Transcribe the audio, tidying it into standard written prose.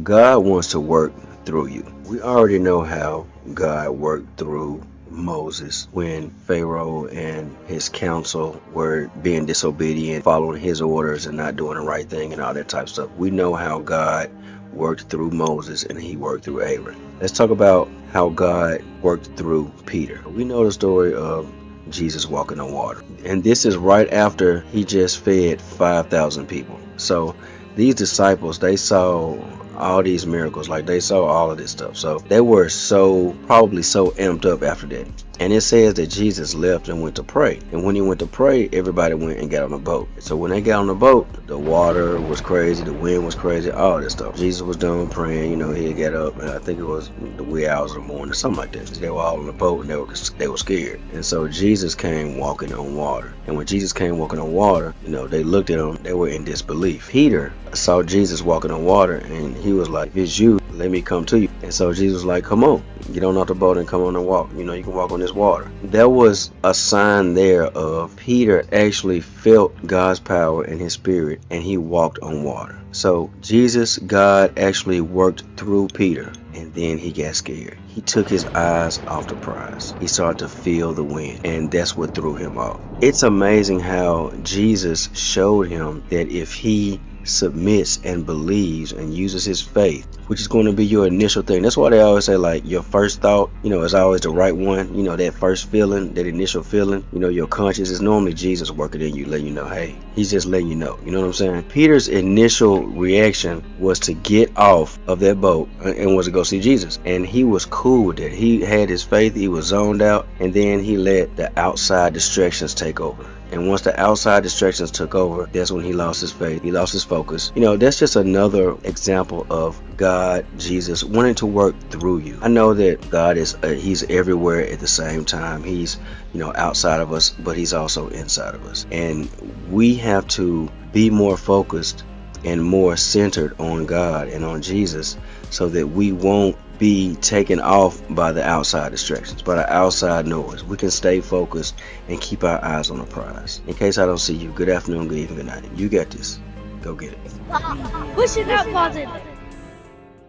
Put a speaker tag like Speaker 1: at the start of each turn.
Speaker 1: God wants to work through you. We already know how God worked through Moses when Pharaoh and his council were being disobedient, following his orders and not doing the right thing and all that type of stuff. We know how God worked through Moses and he worked through Aaron. Let's talk about how God worked through Peter. We know the story of Jesus walking on water. And this is right after he just fed 5,000 people. So these disciples, they saw all these miracles, like they saw all of this stuff. So they were probably so amped up after that. And it says that Jesus left and went to pray. And when he went to pray, everybody went and got on a boat. So when they got on the boat, the water was crazy, the wind was crazy, all that stuff. Jesus was done praying, he had got up, and I think it was the wee hours of the morning or something like that. They were all on the boat and they were scared. And so Jesus came walking on water. And when Jesus came walking on water, they looked at him, they were in disbelief. Peter saw Jesus walking on water and he was like, "If it's you, let me come to you." And so Jesus was like, "Come on, get on off the boat and come on and walk. You can walk on this water." There was a sign there of Peter actually felt God's power in his spirit and he walked on water. So God actually worked through Peter, and then he got scared. He took his eyes off the prize. He started to feel the wind, and that's what threw him off. It's amazing how Jesus showed him that if he submits and believes and uses his faith, which is going to be your initial thing. That's why they always say, like, your first thought, is always the right one. That first feeling, that initial feeling, your conscience is normally Jesus working in you, letting you know, hey, he's just letting you know. You know what I'm saying? Peter's initial reaction was to get off of that boat and was to go see Jesus. And he was cool with it. He had his faith, he was zoned out, and then he let the outside distractions take over. And once the outside distractions took over, that's when he lost his faith. He lost his focus. That's just another example of God, Jesus, wanting to work through you. I know that God he's everywhere at the same time. He's, outside of us, but he's also inside of us. And we have to be more focused and more centered on God and on Jesus so that we won't be taken off by the outside distractions, by the outside noise. We can stay focused and keep our eyes on the prize. In case I don't see you, good afternoon, good evening, good night. You got this. Go get it.
Speaker 2: Push it out closet.